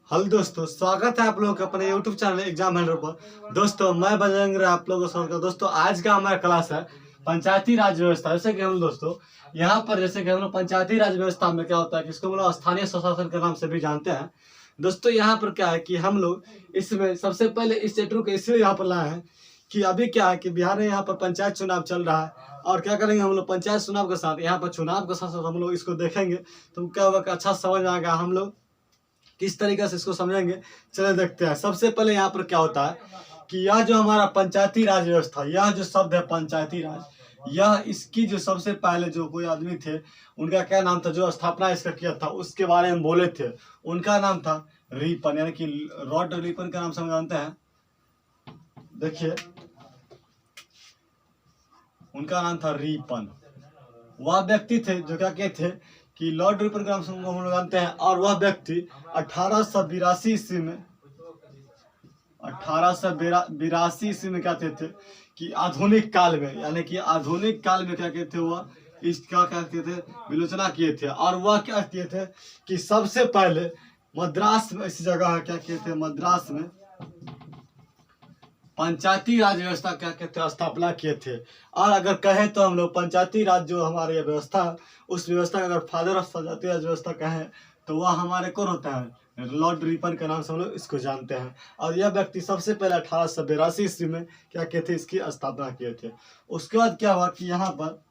Hello दोस्तों, स्वागत है आप लोगों का अपने YouTube चैनल एग्जाम हेल्पर पर। दोस्तों मैं बजरंग रे आप लोगों को स्वागत। दोस्तों आज का हमारा क्लास है पंचायती राज व्यवस्था। जैसे कि हम दोस्तों यहाँ पर जैसे कि हम लोग पंचायती राज व्यवस्था में क्या होता है कि इसको हम लोग स्थानीय स्वशासन के नाम से भी जानते हैं। दोस्तों यहाँ पर क्या है कि हम लोग इसमें सबसे पहले इस चैप्टर को इसलिए यहाँ पर लाए हैं कि अभी क्या है कि बिहार में यहाँ पर पंचायत चुनाव चल रहा है। और क्या करेंगे हम लोग पंचायत चुनाव के साथ यहाँ पर चुनाव के साथ साथ हम लोग इसको देखेंगे तो क्या होगा कि अच्छा समझ आएगा। हम लोग किस तरीके से इसको समझेंगे, चले देखते हैं। सबसे पहले यहाँ पर क्या होता है कि यह जो हमारा पंचायती राज व्यवस्था, यह जो शब्द है पंचायती राज, यह इसकी जो सबसे पहले जो कोई आदमी थे उनका क्या नाम था, जो स्थापना इसका किया था उसके बारे में बोले थे। उनका नाम था रिपन, यानी कि लॉर्ड रिपन का नाम से हम जानते हैं। देखिए उनका नाम था रिपन। वह व्यक्ति थे जो क्या कहते थे कि लॉर्ड रिपन का नाम से हम लोग जानते हैं। और वह व्यक्ति 1882 ईस्वी में 1882 ईस्वी में क्या कहते थे कि आधुनिक काल में, यानी कि आधुनिक काल में क्या कहते थे, वह इसका क्या कहते थे विलोचना किए थे। और वह क्या किए थे कि सबसे पहले मद्रास में, इस जगह है क्या कहते हैं मद्रास में पंचायती राज व्यवस्था क्या कहते हैं स्थापना किए थे। और अगर कहें तो हम लोग पंचायती राज जो हमारी व्यवस्था है उस व्यवस्था का अगर फादर ऑफ पंचायती राज व्यवस्था कहें तो वह हमारे कौन होता है, लॉर्ड रिपन के नाम से हम लोग इसको जानते हैं। और यह व्यक्ति सबसे पहले 1882 ईस्वी में क्या कहते इसकी स्थापना किए थे। उसके बाद क्या हुआ कि यहाँ पर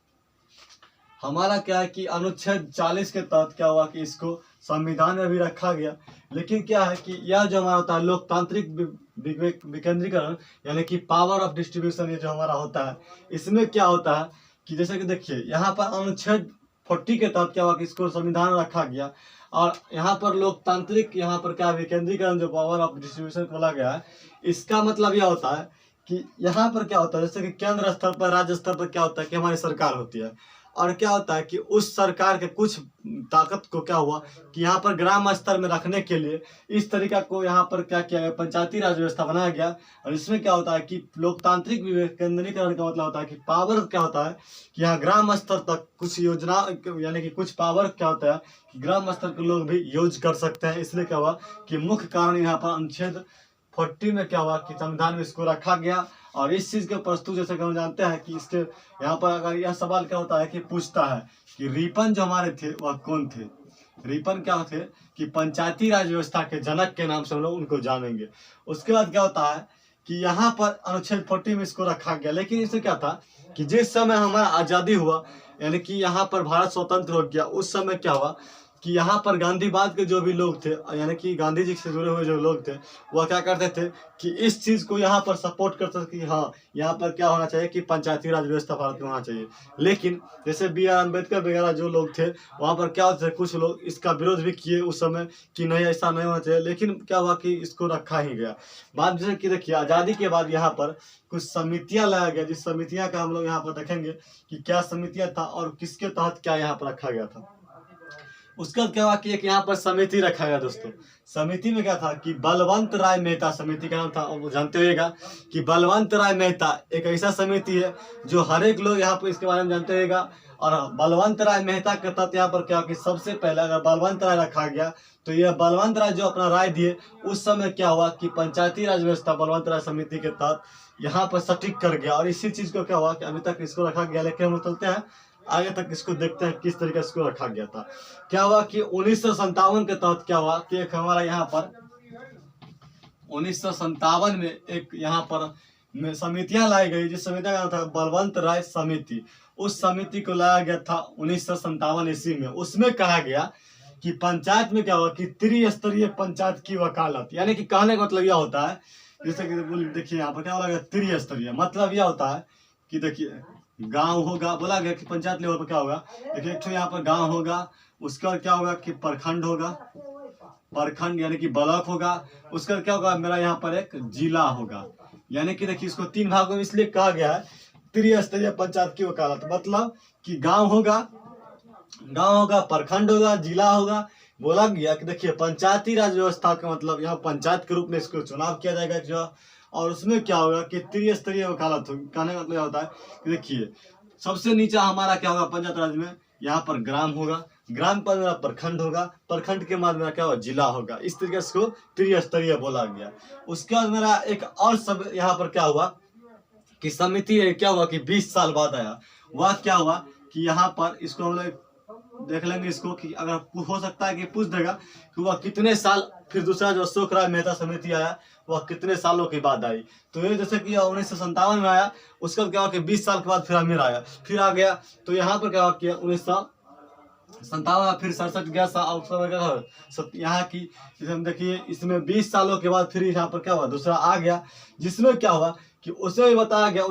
हमारा क्या है कि अनुच्छेद 40 के तहत क्या हुआ कि इसको संविधान में भी रखा गया। लेकिन क्या है कि यह जो हमारा होता है लोकतांत्रिक विकेंद्रीकरण, यानी कि पावर ऑफ डिस्ट्रीब्यूशन, ये जो हमारा होता है इसमें क्या होता है कि जैसे कि देखिए यहाँ पर अनुच्छेद 40 के तहत क्या हुआ कि इसको संविधान रखा गया। और यहाँ पर लोकतांत्रिक, यहाँ पर क्या विकेंद्रीकरण जो पावर ऑफ डिस्ट्रीब्यूशन बोला गया है, इसका मतलब यह होता है कि यहाँ पर क्या होता है जैसे कि केंद्र स्तर पर, राज्य स्तर पर क्या होता है कि हमारी सरकार होती है। और क्या होता है कि उस सरकार के कुछ ताकत को क्या हुआ कि यहाँ पर ग्राम स्तर में रखने के लिए इस तरीका को यहाँ पर क्या किया गया, पंचायती राज व्यवस्था बनाया गया। और इसमें क्या होता है कि लोकतांत्रिक विकेंद्रीकरण का मतलब होता है कि पावर क्या होता है कि यहाँ ग्राम स्तर तक कुछ योजना, यानी कि कुछ पावर क्या होता है कि ग्राम स्तर के लोग भी यूज कर सकते हैं। इसलिए क्या हुआ कि मुख्य कारण यहाँ पर अनुच्छेद 40 में क्या हुआ कि संविधान में इसको रखा गया। और इस चीज के प्रस्तुत जैसे कि हम जानते हैं कि इसके यहाँ पर अगर यह सवाल क्या होता है कि पूछता है कि रिपन जो हमारे थे वह कौन थे। रिपन क्या थे कि पंचायती राज व्यवस्था के जनक के नाम से हम लोग उनको जानेंगे। उसके बाद क्या होता है कि यहाँ पर अनुच्छेद 40 में इसको रखा गया। लेकिन इससे क्या था कि जिस समय हमारा आज़ादी हुआ, यानी कि यहाँ पर भारत स्वतंत्र हो गया, उस समय क्या हुआ कि यहाँ पर गांधीवाद के जो भी लोग थे, यानी कि गांधी जी से जुड़े हुए जो लोग थे, वह क्या करते थे कि इस चीज़ को यहाँ पर सपोर्ट करते थे कि हाँ यहाँ पर क्या होना चाहिए कि पंचायती राज व्यवस्था भारत में होना चाहिए। लेकिन जैसे B.R. अम्बेडकर वगैरह जो लोग थे वहाँ पर क्या होते थे, कुछ लोग इसका विरोध भी किए उस समय कि नहीं ऐसा नहीं होना चाहिए। लेकिन क्या हुआ कि इसको रखा ही गया। बात जैसे कि देखिए आज़ादी के बाद यहाँ पर कुछ समितियाँ लाया गया, जिस समितियाँ का हम लोग यहाँ पर देखेंगे कि क्या समितियाँ था और किसके तहत क्या यहाँ पर रखा गया था। उसके बाद क्या हुआ कि एक यहाँ पर समिति रखा गया। दोस्तों समिति में क्या था कि बलवंत राय मेहता समिति का नाम था। वो जानते होगा कि बलवंत राय मेहता एक ऐसा समिति है जो हर एक लोग यहाँ पर इसके बारे में जानते होगा। और बलवंत राय मेहता के तहत यहाँ पर क्या कि सबसे पहले अगर बलवंत राय रखा गया तो यह बलवंत राय जो अपना राय दिए उस समय क्या हुआ कि पंचायती राज व्यवस्था बलवंत राय समिति के तहत यहाँ पर सटीक कर गया। और इसी चीज को क्या हुआ कि अभी तक इसको रखा गया। लेकिन हम चलते हैं आगे तक, इसको देखते हैं किस तरीके से इसको रखा गया था। क्या हुआ कि 1957 के तहत क्या हुआ कि एक हमारा यहाँ पर 1957 में एक यहाँ पर समितियां लाई गई, जिस समिति का नाम था बलवंत राय समिति। उस समिति को लाया गया था 1957 ईस्वी में। उसमें कहा गया कि पंचायत में क्या हुआ कि त्रिस्तरीय पंचायत की वकालत, यानी कि कहने का मतलब यह होता है जैसे कि देखिए यहाँ पर क्या बोला गया त्रिस्तरीय, मतलब यह होता है कि देखिए गांव होगा, बोला गया कि पंचायत लेवल पर क्या होगा, देखिए एक यहाँ पर गांव होगा, उसके बाद क्या होगा कि प्रखंड होगा, प्रखंड यानी कि ब्लॉक होगा, उसका क्या होगा मेरा यहाँ पर एक जिला होगा। यानी कि देखिए इसको 3 भागों में इसलिए कहा गया है त्रिस्तरीय पंचायत की वकालत, मतलब कि गांव होगा, प्रखंड होगा, जिला होगा। बोला गया कि देखिए पंचायती राज व्यवस्था का मतलब यहाँ पंचायत के रूप में इसको चुनाव किया जाएगा जो, और उसमें क्या होगा कि त्रिस्तरीय वकालत होगी। कहने का मतलब होता है कि देखिए सबसे नीचा हमारा क्या होगा पंचायत राज में, यहाँ पर ग्राम होगा, ग्राम पर मेरा प्रखंड होगा, प्रखंड के बाद मेरा क्या होगा, जिला होगा। इस तरीके से इसको त्रिस्तरीय बोला गया। उसके बाद मेरा एक और सब यहाँ पर क्या हुआ कि समिति क्या हुआ कि 20 साल बाद आया। वह क्या हुआ कि यहाँ पर इसको हम लोग देख लेंगे इसको कि अगर हो सकता है कि पूछ देगा कि वह कितने साल, फिर दूसरा जो अशोक राय मेहता समिति आया वह कितने सालों के बाद आई। तो ये जैसे कि 1957 में आया, उसका क्या हुआ कि 20 साल के बाद फिर अमीर आया, फिर आ गया। तो यहाँ पर क्या हुआ कि 1957 फिर 67 गया यहाँ की इसमें देखिए, इसमें 20 सालों के बाद फिर यहाँ पर क्या हुआ, दूसरा आ गया, जिसमें क्या हुआ कि उसे भी बताया गया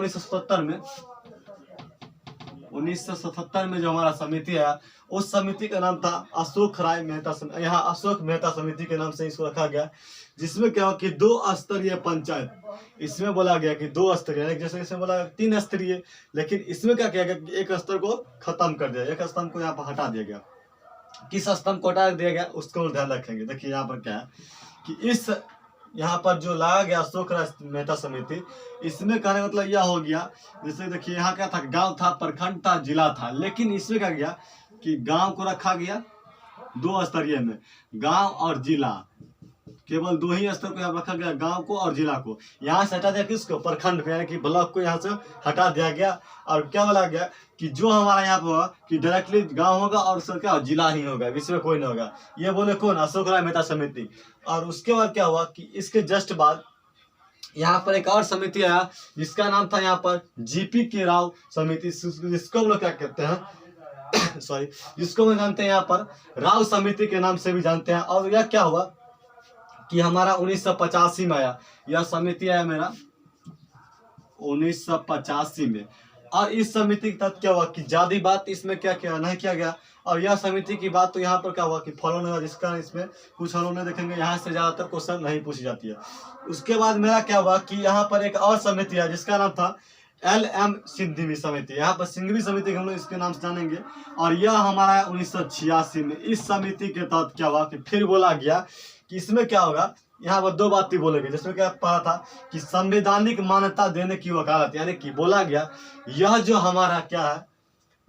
1977 में जो हमारा समिति आया, उस समिति का नाम था अशोक राय मेहता समिति। यहाँ अशोक मेहता समिति के नाम से इसको रखा गया, जिसमें क्या हुआ कि 2 स्तरीय पंचायत, इसमें बोला गया कि 2 स्तरीय, जैसे इसमें बोला 3 स्तरीय, लेकिन इसमें क्या किया गया कि एक स्तर को खत्म कर दिया, एक स्तंभ को यहाँ पर हटा दिया गया। किस स्तंभ को हटा दिया गया उसको ध्यान रखेंगे। देखिए यहाँ पर क्या है कि इस यहाँ पर जो लाया गया अशोक राय मेहता समिति, इसमें कहने का मतलब यह हो गया, जैसे देखिए यहाँ क्या था, गांव था, प्रखंड था, जिला था, लेकिन इसमें क्या गया कि गांव को रखा गया 2 स्तरीय में, गांव और जिला, केवल 2 ही स्तर को यहाँ रखा गया, गांव को और जिला को। यहाँ से हटा दिया किसको, प्रखंड को, यानी कि ब्लॉक को यहाँ से हटा दिया गया। और क्या बोला गया कि जो हमारा यहाँ पर कि डायरेक्टली गांव होगा और उसका क्या जिला ही होगा, इसमें कोई नहीं होगा। ये बोले कौन, अशोक राय मेहता समिति। और उसके बाद क्या हुआ कि इसके जस्ट बाद यहाँ पर एक और समिति आया, जिसका नाम था यहाँ पर जीपी के राव समिति, जिसको हम लोग क्या कहते हैं सॉरी, जिसको हम जानते हैं यहाँ पर राव समिति के नाम से भी जानते हैं। और यह क्या हुआ कि हमारा 1985 में आया, यह समिति आया मेरा 1985 में। और इस समिति के तहत क्या हुआ कि ज्यादा बात इसमें क्या क्या नहीं किया गया। और यह समिति की बात तो यहाँ पर क्या हुआ कि फॉलो नहीं हुआ, जिसका इसमें कुछ हम लोग नहीं देखेंगे, यहाँ से ज्यादातर क्वेश्चन नहीं पूछी जाती है। उसके बाद मेरा क्या हुआ कि यहाँ पर एक और समिति है, जिसका नाम था LM सिंघवी समिति। यहाँ पर सिंघवी समिति हम लोग इसके नाम से जानेंगे। और यह हमारा 1986 में। इस समिति के तहत क्या हुआ कि फिर बोला गया कि इसमें क्या होगा, यहाँ पर 2 बातें बोलेंगे, जिसमें क्या पढ़ा था कि संवैधानिक मान्यता देने की वकालत, यानी कि बोला गया यह जो हमारा क्या है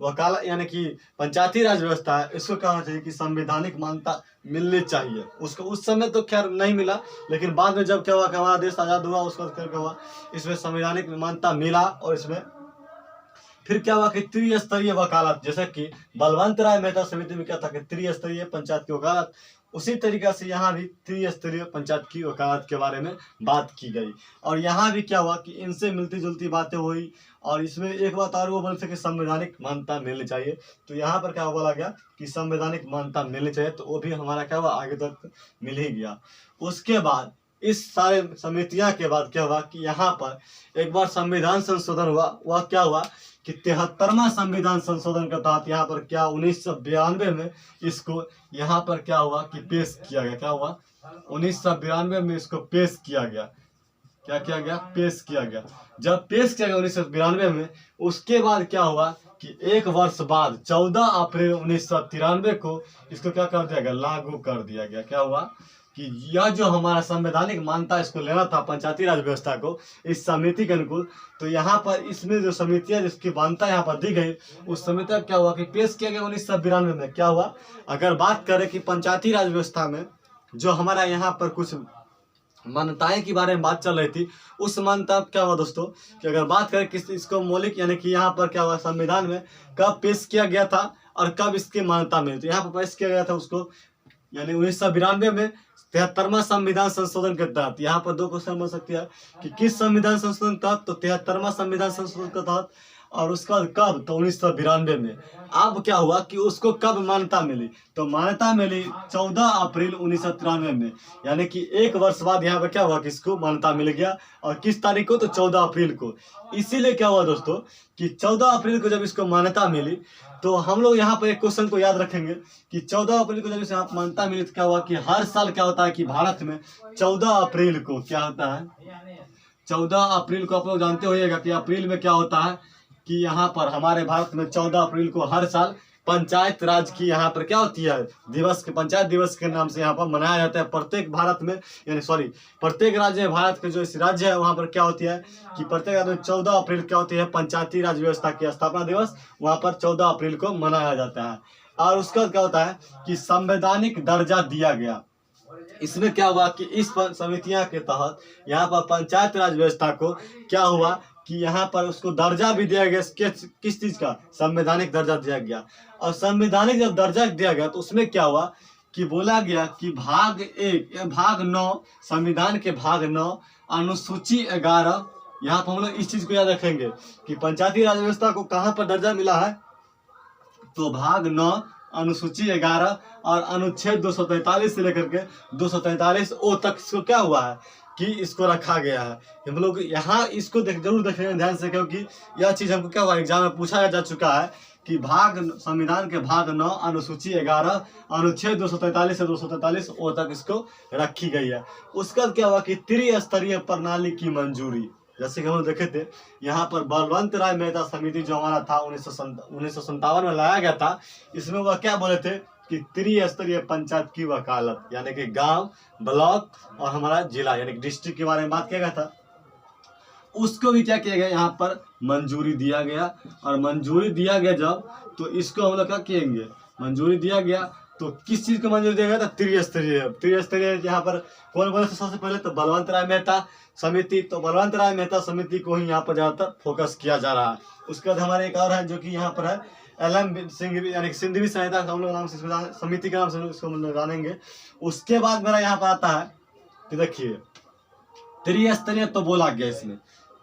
वकालत, यानी कि पंचायती राज व्यवस्था है, इसको क्या होना चाहिए कि संवैधानिक मान्यता मिलनी चाहिए। उसको उस समय तो खैर नहीं मिला, लेकिन बाद में जब क्या हुआ कि हमारा देश आज़ाद हुआ, उसको क्या हुआ, इसमें संवैधानिक मान्यता मिला। और इसमें फिर क्या हुआ कि त्रिस्तरीय वकालत, जैसे कि बलवंत राय मेहता समिति में क्या था कि त्रिस्तरीय पंचायत की वकालत, उसी तरीके से यहाँ भी त्रिस्तरीय पंचायत की वकालत के बारे में बात की गई। और यहाँ भी क्या हुआ कि इनसे मिलती जुलती बातें हुई। और इसमें एक बात और वो बोल सके संवैधानिक मान्यता मिलनी चाहिए, तो यहाँ पर क्या बोला गया कि संवैधानिक मान्यता मिलनी चाहिए, तो वो भी हमारा क्या हुआ आगे तक मिल ही गया। उसके बाद इस सारे समितियाँ के बाद क्या हुआ कि यहाँ पर एक बार संविधान संशोधन हुआ। वह क्या हुआ कि 73वां संविधान संशोधन के तहत यहाँ पर क्या 1992 में इसको यहाँ पर क्या हुआ कि पेश किया गया। क्या हुआ 1992 में इसको पेश किया गया। क्या किया गया, पेश किया गया। जब पेश किया गया 1992 में, उसके बाद क्या हुआ कि 1 वर्ष बाद 14 अप्रैल 1993 को इसको क्या कर दिया गया, लागू कर दिया गया। क्या हुआ कि यह जो हमारा संवैधानिक मान्यता इसको लेना था पंचायती राज व्यवस्था को इस समिति के अनुकूल, तो यहाँ पर इसमें जो समितियाँ जिसकी मान्यता यहाँ पर दी गई, उस समिति क्या हुआ कि पेश किया गया 1992 में। क्या हुआ, अगर बात करें कि पंचायती राज व्यवस्था में जो हमारा यहाँ पर कुछ मान्यताएं के बारे में बात चल रही थी, उस मान्यता क्या हुआ दोस्तों कि अगर बात करें किस इसको मौलिक, यानी कि यहाँ पर क्या हुआ संविधान में कब पेश किया गया था और कब इसकी मान्यता मिली, तो यहाँ पर पेश किया गया था उसको यानी 1992 में 73वां संविधान संशोधन के तहत। यहाँ पर 2 क्वेश्चन बन सकती है कि किस संविधान संशोधन तहत, तो 73वां संविधान संशोधन के तहत। और उसका कब, तो 1992 में। अब क्या हुआ कि उसको कब मान्यता मिली, तो मान्यता मिली 14 अप्रैल 1993 में, यानी कि 1 वर्ष बाद यहाँ पर क्या हुआ कि इसको मान्यता मिल गया। और किस तारीख को, तो 14 अप्रैल को। इसीलिए क्या हुआ दोस्तों कि 14 अप्रैल को जब इसको मान्यता मिली, तो हम लोग यहाँ पर एक क्वेश्चन को याद रखेंगे कि 14 अप्रैल को जब इसे मान्यता मिली, तो क्या हुआ कि हर साल क्या होता है कि भारत में 14 अप्रैल को क्या होता है, 14 अप्रैल को आप लोग जानते होइएगा कि अप्रैल में क्या होता है कि यहाँ पर हमारे भारत में 14 अप्रैल को हर साल पंचायत राज की यहाँ पर क्या होती है दिवस के पंचायत दिवस के नाम से यहाँ पर मनाया जाता है। प्रत्येक भारत में यानी सॉरी प्रत्येक राज्य में भारत के जो इस राज्य है वहाँ पर क्या होती है कि प्रत्येक राज्य में 14 अप्रैल क्या होती है पंचायती राज व्यवस्था की स्थापना दिवस, वहाँ पर 14 अप्रैल को मनाया जाता है। और उसके बाद क्या होता है कि संवैधानिक दर्जा दिया गया। इसमें क्या हुआ कि इस समितियां के तहत यहाँ पर पंचायत राज व्यवस्था को क्या हुआ कि यहाँ पर उसको दर्जा भी दिया गया। किस चीज का? संवैधानिक दर्जा दिया गया। और संवैधानिक जब दर्जा दिया गया तो उसमें क्या हुआ कि बोला गया कि भाग 9 संविधान के भाग 9 अनुसूची 11, यहाँ पर हम लोग इस चीज को याद रखेंगे कि पंचायती राज व्यवस्था को कहाँ पर दर्जा मिला है, तो भाग 9 अनुसूची 11 और अनुच्छेद 243 से लेकर के 243 ओ तक इसको क्या हुआ है कि इसको रखा गया है। हम लोग यहाँ इसको जरूर देखेंगे ध्यान से, क्योंकि यह चीज़ हमको क्या हुआ एग्जाम में पूछा जा चुका है कि संविधान के भाग 9 अनुसूची 11 अनुच्छेद 243 से 243 ओ तक इसको रखी गई है। उसका क्या हुआ कि त्रिस्तरीय प्रणाली की मंजूरी, जैसे कि हम लोग देखे थे यहाँ पर बलवंत राय मेहता समिति जो हमारा था 1957 में लाया गया था, इसमें वह क्या बोले थे कि त्रिस्तरीय पंचायत की वकालत यानी कि गांव, ब्लॉक और हमारा जिला यानी कि डिस्ट्रिक्ट के बारे में बात किया गया था। उसको भी क्या किया गया यहाँ पर मंजूरी दिया गया। और मंजूरी दिया गया जब, तो इसको हम लोग क्या किएंगे, मंजूरी दिया गया तो किस चीज को मंजूरी दिया गया था, त्रिस्तरीय यहाँ पर कौन बोले थे सबसे पहले, तो बलवंत राय मेहता समिति। तो बलवंत राय मेहता समिति को ही यहाँ पर ज्यादातर फोकस किया जा रहा है। उसके बाद हमारे एक और है जो कि यहाँ पर है LM सिंघवी यानी सिंधवी सहायता हम लोग नाम से समिति के नाम से इसको हम लोग जानेंगे। उसके बाद मेरा यहाँ पर आता है कि देखिए त्रिस्तरीय तो बोला गया, इसमें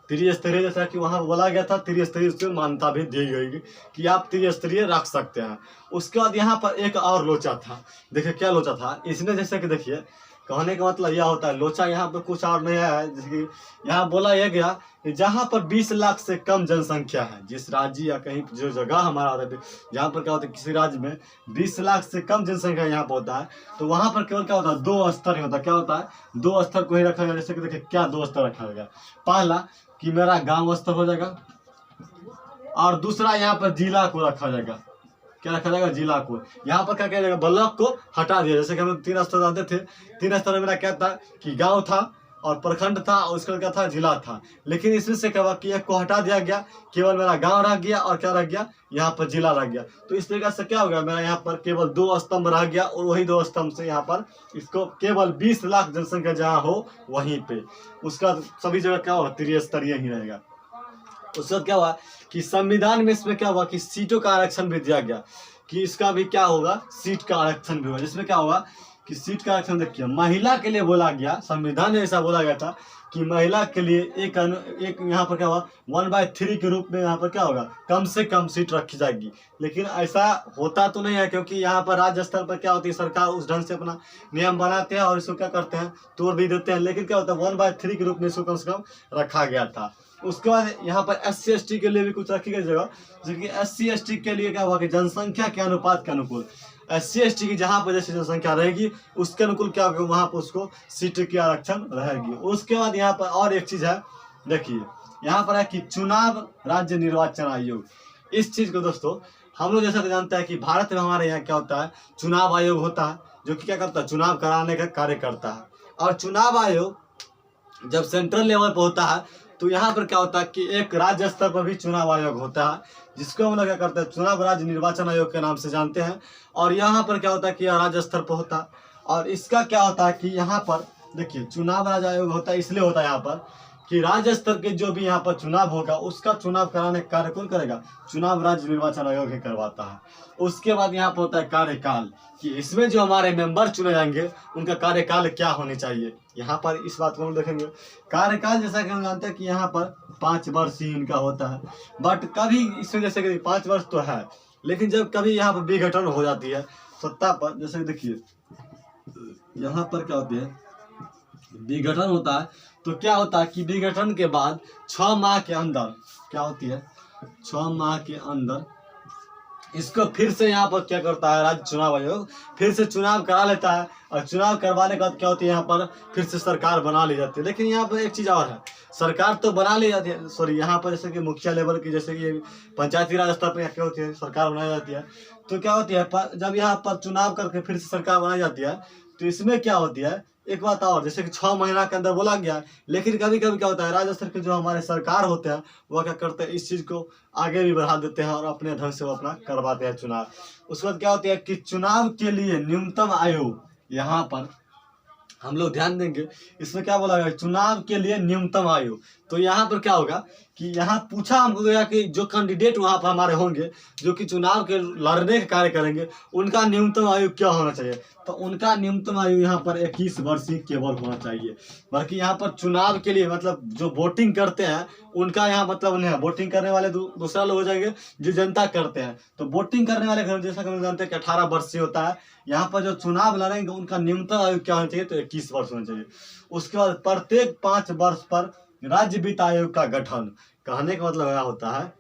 त्रिस्तरीय जैसा कि वहाँ बोला गया था, त्रिस्तरीय उसको मान्यता भी दी गई कि आप त्रिस्तरीय रख सकते हैं। उसके बाद यहाँ पर एक और लोचा था, देखिए क्या लोचा था इसमें, जैसे कि देखिए कहने का मतलब यह होता है लोचा यहाँ पर कुछ और नहीं है। जैसे कि यहाँ बोला यह गया कि जहाँ पर 20 लाख से कम जनसंख्या है, जिस राज्य या कहीं जो जगह हमारा होता है जहाँ पर क्या होता है किसी राज्य में 20 लाख से कम जनसंख्या यहाँ पर होता है, तो वहाँ पर केवल क्या होता है 2 स्तर ही होता है। क्या होता है 2 स्तर को ही रखा गया। जैसे कि देखिए क्या 2 स्तर रखा गया, पहला कि मेरा गाँव स्तर हो जाएगा और दूसरा यहाँ पर जिला को रखा जाएगा। क्या रखा जाएगा, जिला को। यहाँ पर क्या किया जाएगा, ब्लॉक को हटा दिया। जैसे कि हम लोग 3 स्तर जानते थे, 3 स्तर में मेरा क्या था कि गांव था और प्रखंड था और उसका क्या था जिला था। लेकिन इसमें से क्या हुआ कि एक को हटा दिया गया, केवल मेरा गांव रह गया और क्या रह गया यहाँ पर जिला रह गया। तो इस तरीके से क्या हो गया, मेरा यहाँ पर केवल 2 स्तंभ रह गया और वही 2 स्तंभ से यहाँ पर इसको केवल 20 लाख जनसंख्या जहाँ हो वहीं पे उसका सभी जगह क्या होगा त्रिस्तरीय ही रहेगा। उसके बाद क्या हुआ कि संविधान में इसमें क्या हुआ कि सीटों का आरक्षण भी दिया गया कि इसका भी क्या होगा, सीट का आरक्षण भी होगा। जिसमें क्या होगा कि सीट का आरक्षण देखिए महिला के लिए बोला गया, संविधान में ऐसा बोला गया था कि महिला के लिए एक यहाँ पर क्या हुआ 1/3 के रूप में यहाँ पर क्या होगा कम से कम सीट रखी जाएगी। लेकिन ऐसा होता तो नहीं है, क्योंकि यहाँ पर राज्य स्तर पर क्या होती है सरकार उस ढंग से अपना नियम बनाते हैं और इसको क्या करते हैं तोड़ भी देते हैं। लेकिन क्या होता है 1/3 के रूप में इसको कम से कम रखा गया था। उसके बाद यहाँ पर SC ST के लिए भी कुछ रखी गई जगह, जो कि SC ST के लिए क्या हुआ कि जनसंख्या के अनुपात के अनुकूल SC ST की जहाँ पर जैसे जनसंख्या रहेगी उसके अनुकूल क्या होगा वहाँ पर उसको सीट की आरक्षण रहेगी। उसके बाद यहाँ पर और एक चीज़ है, देखिए यहाँ पर है कि चुनाव राज्य निर्वाचन आयोग। इस चीज़ को दोस्तों हम लोग जैसा जानते हैं कि भारत में हमारे यहाँ क्या होता है चुनाव आयोग होता है, जो कि क्या करता है चुनाव कराने का कार्य करता है। और चुनाव आयोग जब सेंट्रल लेवल पर होता है तो यहाँ पर क्या होता है कि एक राज्य स्तर पर भी चुनाव आयोग होता है, जिसको हम लोग क्या करते हैं चुनाव राज्य निर्वाचन आयोग के नाम से जानते हैं। और यहाँ पर क्या होता है कि यह राज्य स्तर पर होता है। और इसका क्या होता है कि यहाँ पर देखिए चुनाव राज्य आयोग होता है, इसलिए होता है यहाँ पर कि राज्य स्तर के जो भी यहाँ पर चुनाव होगा उसका चुनाव कराने का कार्य कौन करेगा, चुनाव राज्य निर्वाचन आयोग ही करवाता है। उसके बाद यहाँ पर होता है कार्यकाल, कि इसमें जो हमारे मेंबर चुने जाएंगे उनका कार्यकाल क्या होने चाहिए। यहाँ पर इस बात को हम देखेंगे। कार्यकाल जैसा कि हम जानते हैं कि यहाँ पर 5 वर्ष ही इनका होता है, बट कभी इसमें जैसे कि 5 वर्ष तो है, लेकिन जब कभी यहाँ पर विघटन हो जाती है सत्ता पर, जैसे देखिए यहाँ पर क्या होती है विघटन होता है, तो क्या होता है कि विघटन के बाद 6 माह के अंदर क्या होती है 6 माह के अंदर इसको फिर से यहाँ पर क्या करता है राज्य चुनाव आयोग, फिर से चुनाव करा लेता है, और चुनाव करवाने के बाद क्या होती है यहाँ पर फिर से सरकार बना ली जाती है। लेकिन यहाँ पर एक चीज़ और है, सरकार तो बना ली जाती है, सॉरी यहाँ पर जैसे कि मुखिया लेवल की, जैसे कि पंचायती राज स्तर पर क्या होती है सरकार बनाई जाती है, तो क्या होती है जब यहाँ पर चुनाव करके फिर से सरकार बनाई जाती है, तो इसमें क्या होती है एक बात और, जैसे कि 6 महीना के अंदर बोला गया, लेकिन कभी कभी क्या होता है राज्य स्तर के जो हमारे सरकार होते हैं वह क्या करते हैं इस चीज़ को आगे भी बढ़ा देते हैं और अपने ढंग से वो अपना करवाते हैं चुनाव। उसके बाद क्या होती है कि चुनाव के लिए न्यूनतम आयु, यहाँ पर हम लोग ध्यान देंगे, इसमें क्या बोला गया चुनाव के लिए न्यूनतम आयु। तो यहाँ पर क्या होगा कि यहाँ पूछा हमको गया कि जो कैंडिडेट वहाँ पर हमारे होंगे जो कि चुनाव के लड़ने के कार्य करेंगे उनका न्यूनतम आयु क्या होना चाहिए, तो उनका न्यूनतम आयु यहाँ पर 21 वर्ष ही केवल होना चाहिए। बाकी यहाँ पर चुनाव के लिए मतलब जो वोटिंग करते हैं उनका यहाँ मतलब नहीं है, वोटिंग करने वाले दूसरा लोग हो जाएंगे जो जनता करते हैं, तो वोटिंग करने वाले जैसा कि हम जानते हैं कि 18 वर्ष से होता है। यहाँ पर जो चुनाव लड़ेंगे उनका न्यूनतम आयु क्या होना चाहिए, तो 21 वर्ष होना चाहिए। उसके बाद प्रत्येक 5 वर्ष पर राज्य वित्त आयोग का गठन, कहने का मतलब यह होता है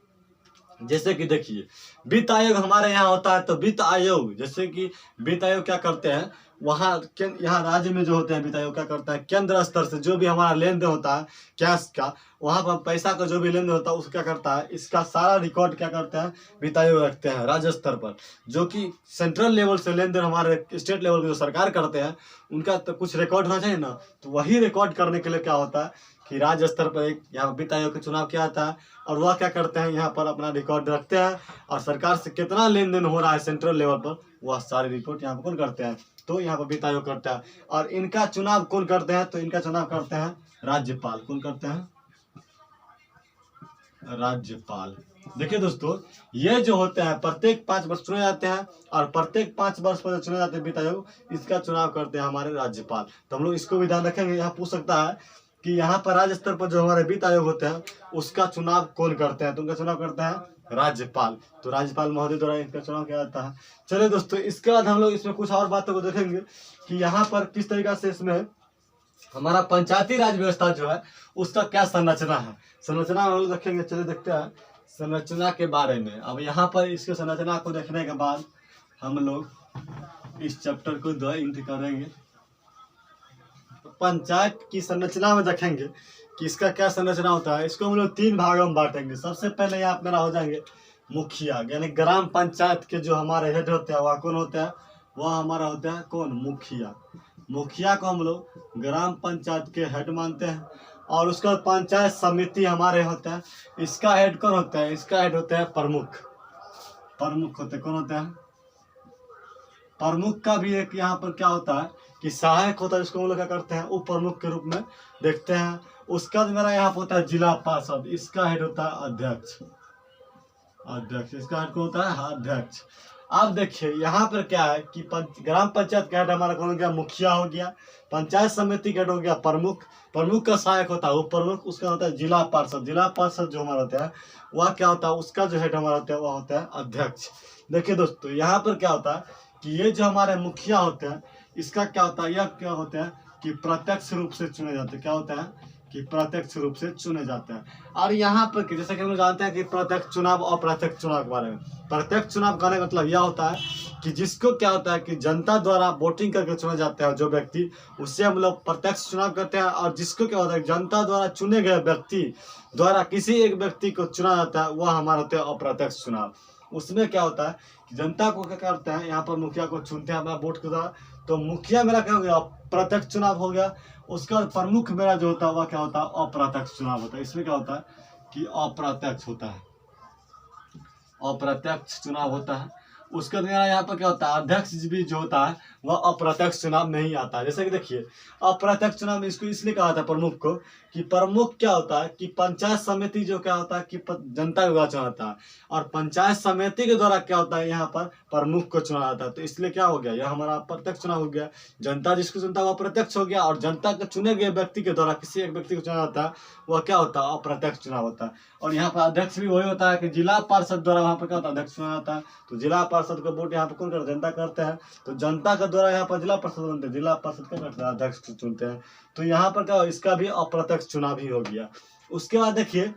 जैसे कि देखिए वित्त आयोग हमारे यहाँ होता है, तो वित्त आयोग जैसे कि वित्त आयोग क्या करते हैं वहाँ यहाँ राज्य में जो होते हैं वित्त आयोग क्या करता है केंद्र स्तर से जो भी हमारा लेन देन होता है कैश का, वहाँ पर पैसा का जो भी लेन देन होता है उसको क्या करता है इसका सारा रिकॉर्ड क्या करते हैं वित्त आयोग रखते हैं राज्य स्तर पर। जो कि सेंट्रल लेवल से लेन देन हमारे स्टेट लेवल के जो सरकार करते हैं उनका तो कुछ रिकॉर्ड होना चाहिए ना, तो वही रिकॉर्ड करने के लिए क्या होता है कि राज्य स्तर पर एक यहाँ वित्त आयोग का चुनाव किया जाता है और वह क्या करते हैं यहाँ पर अपना रिकॉर्ड रखते हैं और सरकार से कितना लेन देन हो रहा है सेंट्रल लेवल पर वह सारी रिपोर्ट यहाँ पर कौन करते हैं, तो यहाँ पर वित्त आयोग करता है। और इनका चुनाव कौन करते हैं, तो इनका चुनाव करते हैं राज्यपाल। कौन करते हैं, राज्यपाल। देखिए दोस्तों ये जो होते हैं प्रत्येक 5 वर्ष चुने जाते हैं और प्रत्येक 5 वर्ष पर चुने जाते हैं वित्त आयोग, इसका चुनाव करते हैं हमारे राज्यपाल। तो हम लोग इसको भी ध्यान रखेंगे। यहाँ पूछ सकता है कि यहाँ पर राज्य स्तर पर जो हमारे वित्त आयोग होते हैं उसका चुनाव कौन करते हैं, तो उनका चुनाव करते हैं राज्यपाल। तो राज्यपाल महोदय द्वारा इनका चुनाव किया जाता है। चलिए दोस्तों इसके बाद हम लोग इसमें कुछ और बातों को देखेंगे कि यहाँ पर किस तरीका से इसमें हमारा पंचायती राज व्यवस्था जो है उसका क्या संरचना है, संरचना हम लोग देखेंगे। चलिए देखते हैं संरचना के बारे में। अब यहाँ पर इसके संरचना को देखने के बाद हम लोग इस चैप्टर को दो इंट करेंगे। पंचायत की संरचना में देखेंगे कि इसका क्या संरचना होता है। इसको हम लोग 3 भागों में बांटेंगे। सबसे पहले यहाँ मेरा हो जाएंगे मुखिया, यानी ग्राम पंचायत के जो हमारे हेड होते हैं वह कौन होते हैं, वह हमारा होता है कौन, मुखिया। मुखिया को हम लोग ग्राम पंचायत के हेड मानते हैं। और उसका पंचायत समिति हमारे होता है, इसका हेड कौन होता है, इसका हेड होता है प्रमुख। प्रमुख होते कौन होता है, प्रमुख का भी एक यहाँ पर क्या होता है कि सहायक होता है, जिसको हम लोग क्या करते हैं उप प्रमुख के रूप में देखते हैं। उसका मेरा यहाँ पर होता है जिला पार्षद, इसका हेड होता है अध्यक्ष। अध्यक्ष इसका हेड कौन होता है, अध्यक्ष। अब देखिए यहाँ पर क्या है कि ग्राम पंचायत का हेड हमारा कौन हो गया, मुखिया हो गया। पंचायत समिति का हेड हो गया प्रमुख। प्रमुख का सहायक होता है उप प्रमुख, उसका होता है जिला पार्षद। जिला पार्षद जो हमारा होता है वह क्या होता है, उसका जो हेड हमारा होता है वह होता है अध्यक्ष। देखिए दोस्तों यहाँ पर क्या होता है कि ये जो हमारे मुखिया होते हैं इसका क्या होता है, यह क्या होता है कि प्रत्यक्ष रूप से चुने जाते हैं। क्या होता है कि प्रत्यक्ष रूप से चुने जाते हैं। और यहाँ पर जैसे कि हम लोग जानते हैं कि प्रत्यक्ष चुनाव और अप्रत्यक्ष चुनाव के बारे में। प्रत्यक्ष चुनाव कहने का मतलब यह होता है कि जिसको क्या होता है कि जनता द्वारा वोटिंग करके चुने जाते हैं जो व्यक्ति, उससे हम लोग प्रत्यक्ष चुनाव करते हैं। और जिसको क्या होता है जनता द्वारा चुने गए व्यक्ति द्वारा किसी एक व्यक्ति को चुना जाता है वह हमारा होता है अप्रत्यक्ष चुनाव। उसमें क्या होता है कि जनता को क्या करते हैं, यहाँ पर मुखिया को चुनते हैं अपना वोट के द्वारा। तो मुखिया मेरा क्या हो गया, प्रत्यक्ष चुनाव हो गया। उसके बाद प्रमुख मेरा जो होता है वह क्या होता है, अप्रत्यक्ष चुनाव होता है। इसमें क्या होता है कि अप्रत्यक्ष होता है, अप्रत्यक्ष चुनाव होता है। उसके बाद यहाँ पर क्या होता है, अध्यक्ष भी जो होता है वह अप्रत्यक्ष चुनाव में ही आता है। जैसे कि देखिए अप्रत्यक्ष चुनाव में इसको इसलिए कहा था प्रमुख को कि प्रमुख क्या होता है कि पंचायत समिति जो क्या होता है कि जनता के द्वारा चुना जाता है, और पंचायत समिति के द्वारा क्या होता है यहाँ पर प्रमुख को चुना जाता है। तो इसलिए क्या हो गया, यह हमारा अप्रत्यक्ष चुनाव हो गया। जनता जिसको चुनता है वह प्रत्यक्ष हो गया, और जनता के चुने गए व्यक्ति के द्वारा किसी एक व्यक्ति को चुना जाता है वह क्या होता है, अप्रत्यक्ष चुनाव होता है। और यहाँ पर अध्यक्ष भी वही होता है कि जिला पार्षद द्वारा वहाँ पर क्या होता है, अध्यक्ष चुना जाता है। तो जिला पार्षद का वोट यहाँ पर कौन करता है, जनता करते हैं। तो जनता के द्वारा यहाँ पर जिला पार्षद बनते हैं, जिला पार्षद क्या करते हैं, अध्यक्ष चुनते हैं। तो यहाँ पर क्या, इसका भी अप्रत्यक्ष चुनाव ही हो गया। उसके बाद देखिए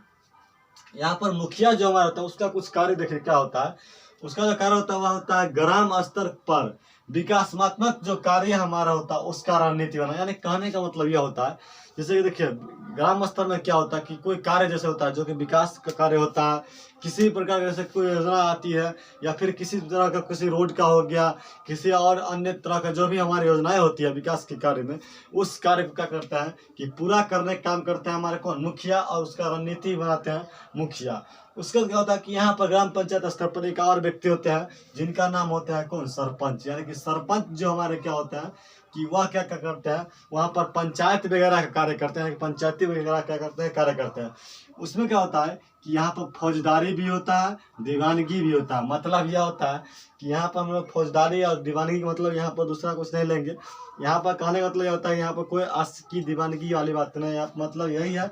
यहाँ पर मुखिया जो हमारा होता है उसका कुछ कार्य देखिए क्या होता है। उसका जो कार्य होता है वह होता है ग्राम स्तर पर विकासात्मक जो कार्य हमारा होता है उसका रणनीति बना। यानी कहने का मतलब यह होता है, जैसे कि देखिए ग्राम स्तर में क्या होता है कि कोई कार्य जैसे होता है जो कि विकास का कार्य होता है, किसी प्रकार का जैसे कोई योजना आती है या फिर किसी तरह का किसी रोड का हो गया, किसी और अन्य तरह का जो भी हमारी योजनाएं होती है विकास के कार्य में, उस कार्य को क्या करता है कि पूरा करने का काम करते हैं हमारे कौन, मुखिया, और उसका रणनीति बनाते हैं मुखिया। उसका क्या होता है कि यहाँ पर ग्राम पंचायत स्तर पर एक और व्यक्ति होते हैं जिनका नाम होता है कौन, सरपंच। यानी कि सरपंच जो हमारे क्या होता है कि वह क्या क्या करते हैं, वहाँ पर पंचायत वगैरह का कार्य करते हैं, पंचायती वगैरह क्या करते हैं, कार्य करते हैं। उसमें क्या होता है कि यहाँ पर फौजदारी भी होता है, दीवानगी भी होता है। मतलब यह होता है कि यहाँ पर हम लोग फौजदारी और दीवानगी का मतलब यहाँ पर दूसरा कुछ नहीं लेंगे। यहाँ पर कहने का मतलब यह होता है यहाँ पर कोई आशिकी दीवानगी वाली बात नहीं है। मतलब यही है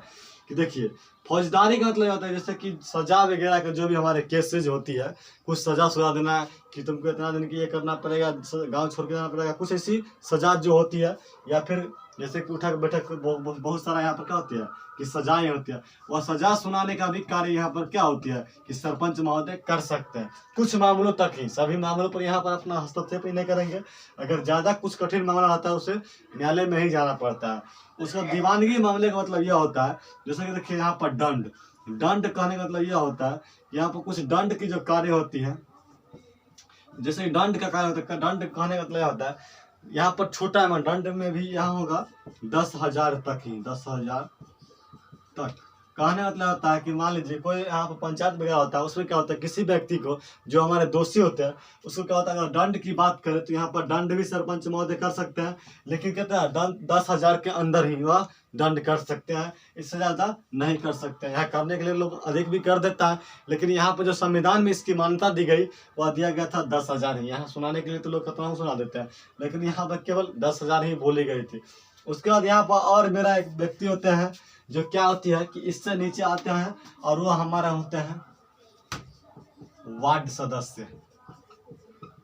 कि देखिए फौजदारी का मतलब होता है जैसे कि सजा वगैरह के जो भी हमारे केसेज होती है, कुछ सजा सुजा देना कि तुमको इतना दिन की ये करना पड़ेगा, गांव छोड़ के जाना पड़ेगा, कुछ ऐसी सजा जो होती है, या फिर जैसे कि उठक बैठक बहुत सारा यहाँ पर क्या होती है कि सजाएं होती है, वह सजा सुनाने का भी कार्य यहाँ पर क्या होती है कि सरपंच महोदय कर सकते हैं। कुछ मामलों तक ही, सभी मामलों पर यहाँ पर अपना हस्तक्षेप ही नहीं करेंगे। अगर ज़्यादा कुछ कठिन मामला आता है उसे न्यायालय में ही जाना पड़ता है। उसका दीवानगी मामले का मतलब यह होता है, जैसे कि देखिए यहाँ पर दंड कहने का मतलब यह होता है यहाँ पर कुछ दंड की जो कार्य होती है, जैसे दंड का कार्य होता है, दंड कहने का मतलब होता है यहाँ पर छोटा अमाउंट, दंड में भी यहाँ होगा 10,000 तक ही, 10,000 तक। कहने मतलब होता है कि मान लीजिए कोई यहाँ पर पंचायत वगैरह होता है, उसमें क्या होता है किसी व्यक्ति को जो हमारे दोषी होते हैं उसको क्या होता है, अगर दंड की बात करें तो यहाँ पर दंड भी सरपंच महोदय कर सकते हैं, लेकिन कहते हैं दंड 10,000 के अंदर ही वह दंड कर सकते हैं, इससे ज़्यादा नहीं कर सकते हैं। यहाँ करने के लिए लोग अधिक भी कर देता है, लेकिन यहाँ पर जो संविधान में इसकी मान्यता दी गई वह दिया गया था 10,000 ही। यहाँ सुनाने के लिए तो लोग कितना सुना देते हैं, लेकिन यहाँ पर केवल 10,000 ही बोली गई थी। उसके बाद यहाँ पर और मेरा एक व्यक्ति होते हैं जो क्या होती है कि इससे नीचे आते हैं और वो हमारे होते हैं वार्ड सदस्य,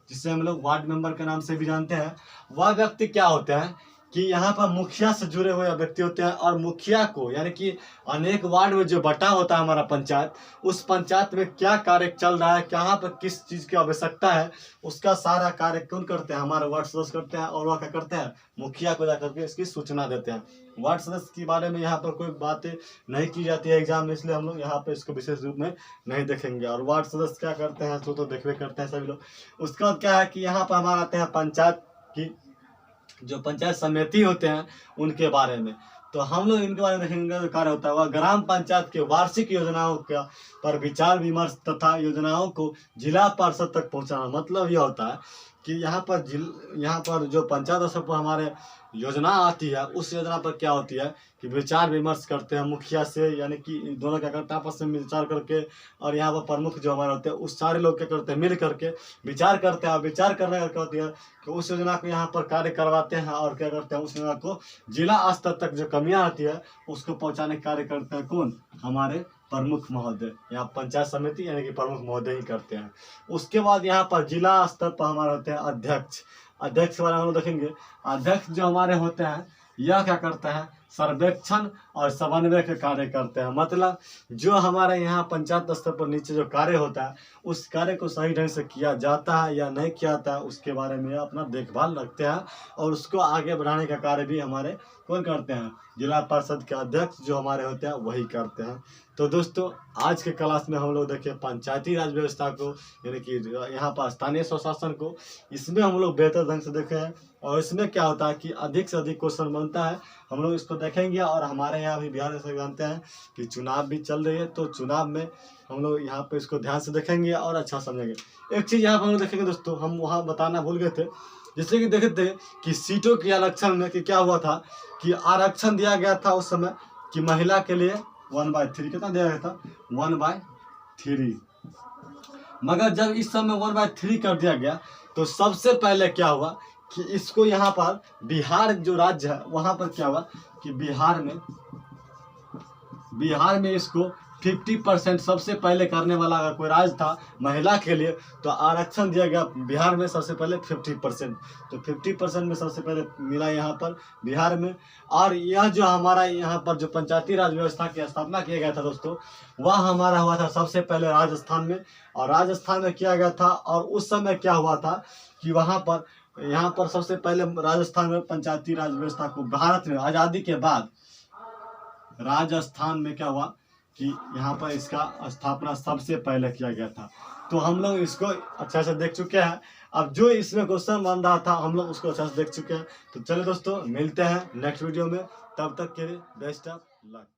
जिसे हम लोग वार्ड मेंबर के नाम से भी जानते हैं। वह व्यक्ति क्या होते हैं कि यहाँ पर मुखिया से जुड़े हुए व्यक्ति होते हैं, और मुखिया को यानी कि अनेक वार्ड में जो बटा होता है हमारा पंचायत, उस पंचायत में क्या कार्य चल रहा है, कहाँ पर किस चीज़ की आवश्यकता है, उसका सारा कार्य कौन करते हैं, हमारे वार्ड सदस्य करते हैं। और वह क्या करते हैं, मुखिया को जाकर के इसकी सूचना देते हैं। वार्ड सदस्य के बारे में यहाँ पर कोई बातें नहीं की जाती है एग्जाम में, इसलिए हम लोग यहाँ पर इसको विशेष रूप में नहीं देखेंगे। और वार्ड सदस्य क्या करते हैं तो देखते करते हैं सभी लोग। उसके बाद क्या है कि यहाँ पर हमारे आते हैं पंचायत की जो पंचायत समिति होते हैं उनके बारे में। तो हम लोग इनके बारे में देखेंगे। जो कार्य होता है वह ग्राम पंचायत के वार्षिक योजनाओं का पर विचार विमर्श तथा योजनाओं को जिला पार्षद तक पहुंचाना। मतलब यह होता है कि यहाँ पर जो पंचायत स्तर पर हमारे योजना आती है उस योजना पर क्या होती है कि विचार विमर्श करते हैं मुखिया से, यानी कि दोनों क्या करते हैं आपस में विचार करके, और यहाँ पर प्रमुख जो हमारे होते हैं उस सारे लोग क्या करते हैं मिल करके विचार करते हैं। और विचार करने का क्या होती है कि उस योजना को यहाँ पर कार्य करवाते हैं, और क्या करते हैं उस योजना को जिला स्तर तक जो कमियाँ आती है उसको पहुँचाने का कार्य करते हैं कौन, हमारे प्रमुख महोदय। यहाँ पंचायत समिति यानी कि प्रमुख महोदय ही करते हैं। उसके बाद यहाँ पर जिला स्तर पर हमारे होते हैं अध्यक्ष। अध्यक्ष के बारे में हम लोग देखेंगे। अध्यक्ष जो हमारे होते हैं यह क्या करते हैं, सर्वेक्षण और समन्वय के कार्य करते हैं। मतलब जो हमारे यहाँ पंचायत स्तर पर नीचे जो कार्य होता है उस कार्य को सही ढंग से किया जाता है या नहीं किया जाता है उसके बारे में अपना देखभाल रखते हैं, और उसको आगे बढ़ाने का कार्य भी हमारे कौन करते हैं, जिला परिषद के अध्यक्ष जो हमारे होते हैं वही करते हैं। तो दोस्तों आज के क्लास में हम लोग देखें पंचायती राज व्यवस्था को, यानी कि यहाँ पर स्थानीय स्वशासन को, इसमें हम लोग बेहतर ढंग से देखे हैं। और इसमें क्या होता है कि अधिक से अधिक क्वेश्चन बनता है, हम लोग इसको देखेंगे। और हमारे यहाँ भी बिहार से जानते हैं कि चुनाव भी चल रही है, तो चुनाव में हम लोग यहाँ पे इसको ध्यान से देखेंगे और अच्छा समझेंगे। एक चीज़ यहाँ पर हम लोग देखेंगे दोस्तों, हम वहाँ बताना भूल गए थे, जैसे कि देखे थे कि सीटों के आरक्षण में कि क्या हुआ था कि आरक्षण दिया गया था उस समय कि महिला के लिए 1/3 कितना दिया गया था, 1/3। मगर जब इस समय 1/3 कर दिया गया तो सबसे पहले क्या हुआ कि इसको यहाँ पर बिहार जो राज्य है वहाँ पर क्या हुआ कि बिहार में इसको 50% सबसे पहले करने वाला अगर कोई राज्य था महिला के लिए, तो आरक्षण दिया गया बिहार में सबसे पहले 50%। तो 50% में सबसे पहले मिला यहाँ पर बिहार में। और यह जो हमारा यहाँ पर जो पंचायती राज व्यवस्था की स्थापना किया गया था दोस्तों, वह हमारा हुआ था सबसे पहले राजस्थान में। और राजस्थान में किया गया था, और उस समय क्या हुआ था कि वहाँ पर यहाँ पर सबसे पहले राजस्थान में पंचायती राज व्यवस्था को, भारत में आज़ादी के बाद राजस्थान में क्या हुआ कि यहाँ पर इसका स्थापना सबसे पहले किया गया था। तो हम लोग इसको अच्छा से देख चुके हैं। अब जो इसमें क्वेश्चन बन रहा था हम लोग उसको अच्छा से देख चुके हैं। तो चलिए दोस्तों, मिलते हैं नेक्स्ट वीडियो में, तब तक के लिए बेस्ट ऑफ लक।